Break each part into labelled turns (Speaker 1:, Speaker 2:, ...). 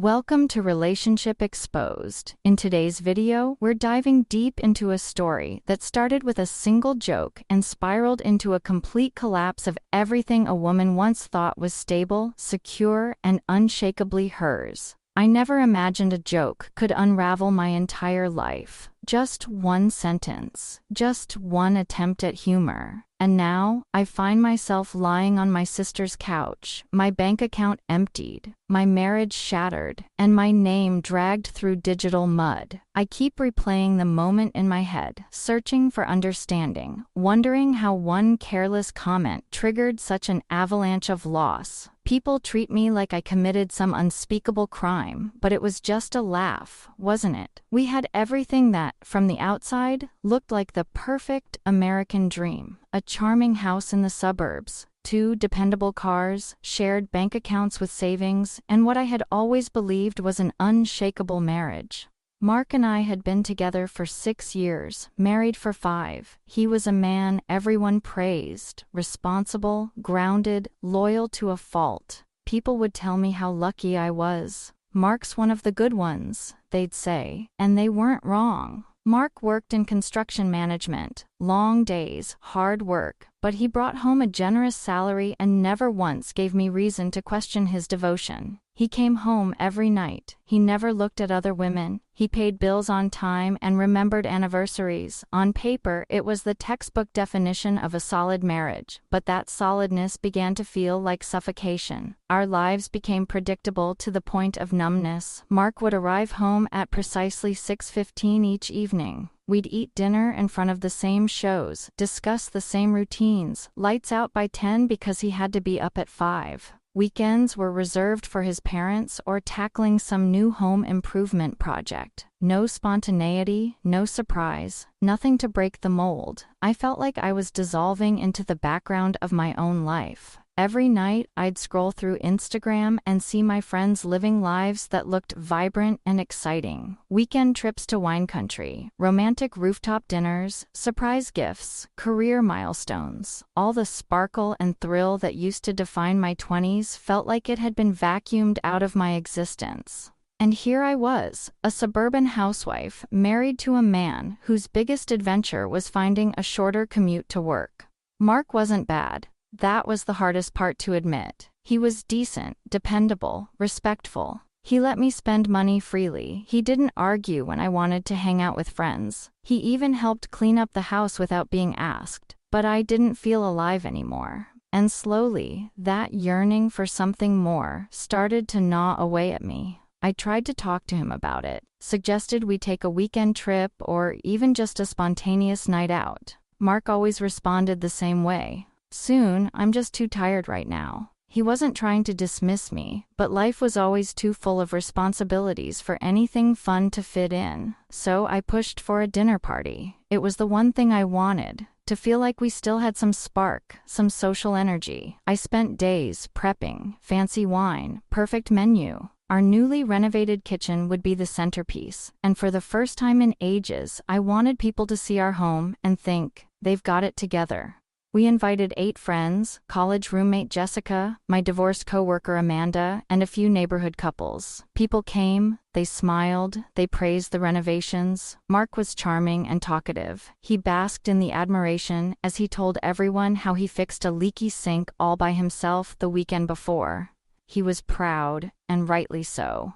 Speaker 1: Welcome to Relationship Exposed. In today's video, we're diving deep into a story that started with a single joke and spiraled into a complete collapse of everything a woman once thought was stable, secure, and unshakably hers. I never imagined a joke could unravel my entire life. Just one sentence, just one attempt at humor. And now, I find myself lying on my sister's couch, my bank account emptied, my marriage shattered, and my name dragged through digital mud. I keep replaying the moment in my head, searching for understanding, wondering how one careless comment triggered such an avalanche of loss. People treat me like I committed some unspeakable crime, but it was just a laugh, wasn't it? We had everything that, from the outside, looked like the perfect American dream. A charming house in the suburbs, 2 dependable cars, shared bank accounts with savings, and what I had always believed was an unshakable marriage. Mark and I had been together for 6 years, married for 5. He was a man everyone praised, responsible, grounded, loyal to a fault. People would tell me how lucky I was. Mark's one of the good ones, they'd say, and they weren't wrong. Mark worked in construction management, long days, hard work, but he brought home a generous salary and never once gave me reason to question his devotion. He came home every night. He never looked at other women. He paid bills on time and remembered anniversaries. On paper, it was the textbook definition of a solid marriage, but that solidness began to feel like suffocation. Our lives became predictable to the point of numbness. Mark would arrive home at precisely 6:15 each evening. We'd eat dinner in front of the same shows, discuss the same routines, lights out by 10 because he had to be up at 5. Weekends were reserved for his parents or tackling some new home improvement project. No spontaneity, no surprise, nothing to break the mold. I felt like I was dissolving into the background of my own life. Every night, I'd scroll through Instagram and see my friends living lives that looked vibrant and exciting. Weekend trips to wine country, romantic rooftop dinners, surprise gifts, career milestones. All the sparkle and thrill that used to define my 20s felt like it had been vacuumed out of my existence. And here I was, a suburban housewife, married to a man whose biggest adventure was finding a shorter commute to work. Mark wasn't bad. That was the hardest part to admit. He was decent, dependable, respectful. He let me spend money freely. He didn't argue when I wanted to hang out with friends. He even helped clean up the house without being asked. But I didn't feel alive anymore. And slowly, that yearning for something more started to gnaw away at me. I tried to talk to him about it, suggested we take a weekend trip or even just a spontaneous night out. Mark always responded the same way. Soon, I'm just too tired right now. He wasn't trying to dismiss me, but life was always too full of responsibilities for anything fun to fit in. So I pushed for a dinner party. It was the one thing I wanted, to feel like we still had some spark, some social energy. I spent days prepping, fancy wine, perfect menu. Our newly renovated kitchen would be the centerpiece, and for the first time in ages, I wanted people to see our home and think, they've got it together. We invited 8 friends, college roommate Jessica, my divorced coworker Amanda, and a few neighborhood couples. People came, they smiled, they praised the renovations. Mark was charming and talkative. He basked in the admiration as he told everyone how he fixed a leaky sink all by himself the weekend before. He was proud, and rightly so.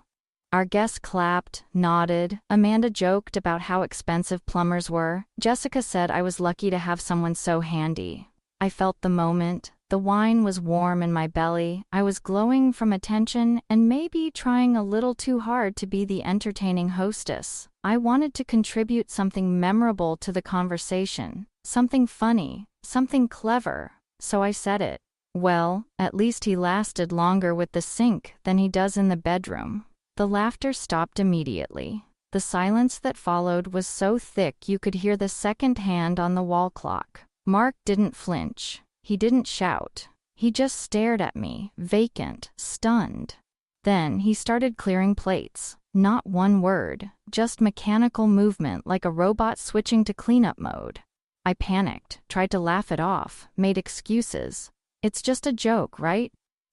Speaker 1: Our guests clapped, nodded. Amanda joked about how expensive plumbers were. Jessica said I was lucky to have someone so handy. I felt the moment. The wine was warm in my belly. I was glowing from attention and maybe trying a little too hard to be the entertaining hostess. I wanted to contribute something memorable to the conversation, something funny, something clever. So I said it. Well, at least he lasted longer with the sink than he does in the bedroom. The laughter stopped immediately. The silence that followed was so thick you could hear the second hand on the wall clock. Mark didn't flinch. He didn't shout. He just stared at me, vacant, stunned. Then he started clearing plates. Not one word, just mechanical movement like a robot switching to cleanup mode. I panicked, tried to laugh it off, made excuses. It's just a joke, right?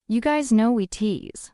Speaker 1: You guys know we tease.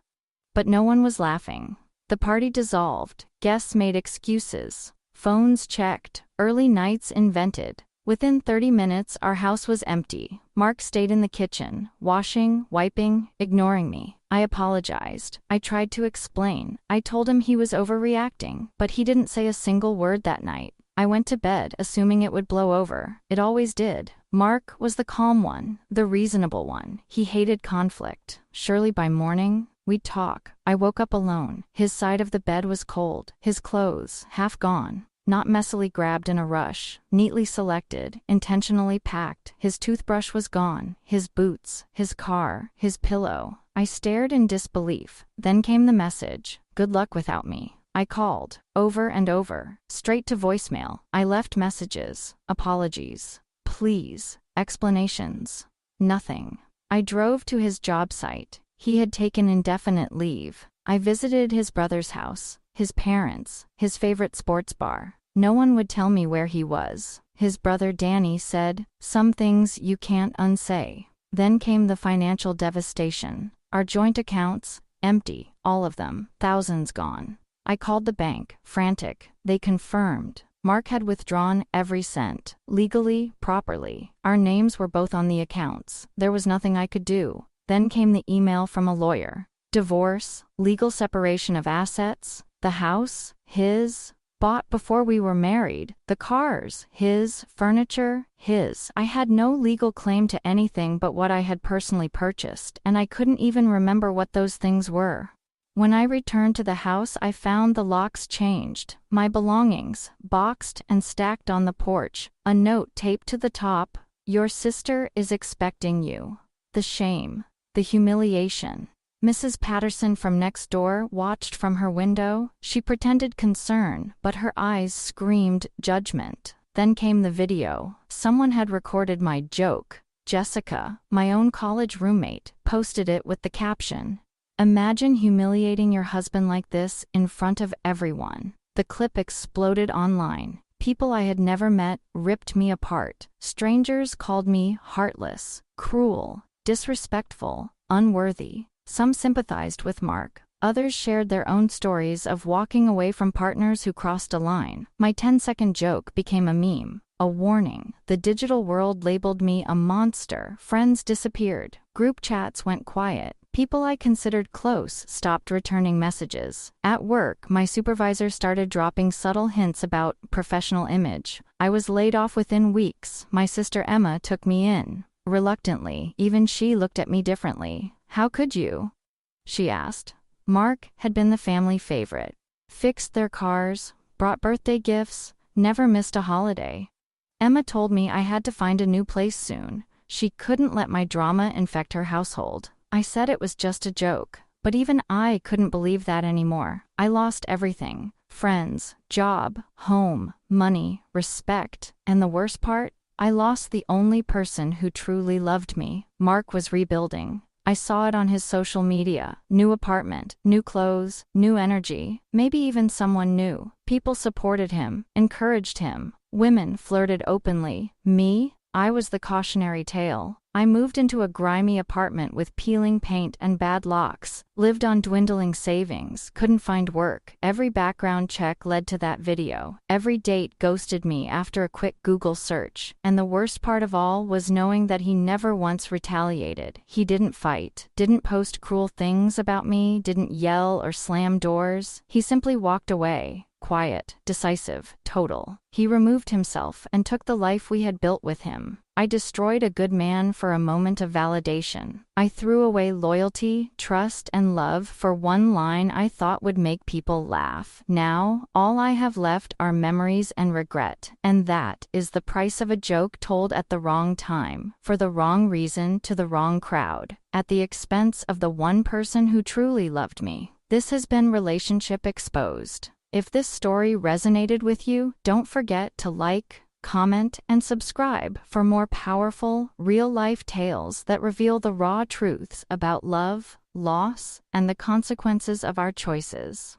Speaker 1: But no one was laughing. The party dissolved, guests made excuses, phones checked, early nights invented. Within 30 minutes, our house was empty. Mark stayed in the kitchen, washing, wiping, ignoring me. I apologized. I tried to explain. I told him he was overreacting, but he didn't say a single word that night. I went to bed, assuming it would blow over. It always did. Mark was the calm one, the reasonable one. He hated conflict. Surely by morning, we'd talk. I woke up alone. His side of the bed was cold, his clothes half gone. Not messily grabbed in a rush, neatly selected, intentionally packed. His toothbrush was gone, his boots, his car, his pillow. I stared in disbelief. Then came the message, "Good luck without me." I called, over and over, straight to voicemail. I left messages, apologies, please, explanations. Nothing. I drove to his job site. He had taken indefinite leave. I visited his brother's house, his parents, his favorite sports bar. No one would tell me where he was. His brother Danny said, "Some things you can't unsay." Then came the financial devastation. Our joint accounts, empty, all of them, thousands gone. I called the bank, frantic. They confirmed. Mark had withdrawn every cent, legally, properly. Our names were both on the accounts. There was nothing I could do. Then came the email from a lawyer. Divorce, legal separation of assets, the house, his, bought before we were married, the cars, his, furniture, his. I had no legal claim to anything but what I had personally purchased, and I couldn't even remember what those things were. When I returned to the house, I found the locks changed, my belongings, boxed and stacked on the porch, a note taped to the top, "Your sister is expecting you." The shame, the humiliation. Mrs. Patterson from next door watched from her window. She pretended concern, but her eyes screamed judgment. Then came the video. Someone had recorded my joke. Jessica, my own college roommate, posted it with the caption, "Imagine humiliating your husband like this in front of everyone." The clip exploded online. People I had never met ripped me apart. Strangers called me heartless, cruel, disrespectful, unworthy. Some sympathized with Mark. Others shared their own stories of walking away from partners who crossed a line. My 10-second joke became a meme, a warning. The digital world labeled me a monster. Friends disappeared. Group chats went quiet. People I considered close stopped returning messages. At work, my supervisor started dropping subtle hints about professional image. I was laid off within weeks. My sister Emma took me in. Reluctantly, even she looked at me differently. "How could you?" she asked. Mark had been the family favorite. Fixed their cars, brought birthday gifts, never missed a holiday. Emma told me I had to find a new place soon. She couldn't let my drama infect her household. I said it was just a joke, but even I couldn't believe that anymore. I lost everything: friends, job, home, money, respect, and the worst part? I lost the only person who truly loved me. Mark was rebuilding. I saw it on his social media. New apartment, new clothes, new energy, maybe even someone new. People supported him, encouraged him. Women flirted openly. Me? I was the cautionary tale. I moved into a grimy apartment with peeling paint and bad locks, lived on dwindling savings, couldn't find work. Every background check led to that video. Every date ghosted me after a quick Google search. And the worst part of all was knowing that he never once retaliated. He didn't fight, didn't post cruel things about me, didn't yell or slam doors. He simply walked away. Quiet, decisive, total. He removed himself and took the life we had built with him. I destroyed a good man for a moment of validation. I threw away loyalty, trust, and love for one line I thought would make people laugh. Now, all I have left are memories and regret, and that is the price of a joke told at the wrong time, for the wrong reason to the wrong crowd, at the expense of the one person who truly loved me. This has been Relationship Exposed. If this story resonated with you, don't forget to like, comment, and subscribe for more powerful, real-life tales that reveal the raw truths about love, loss, and the consequences of our choices.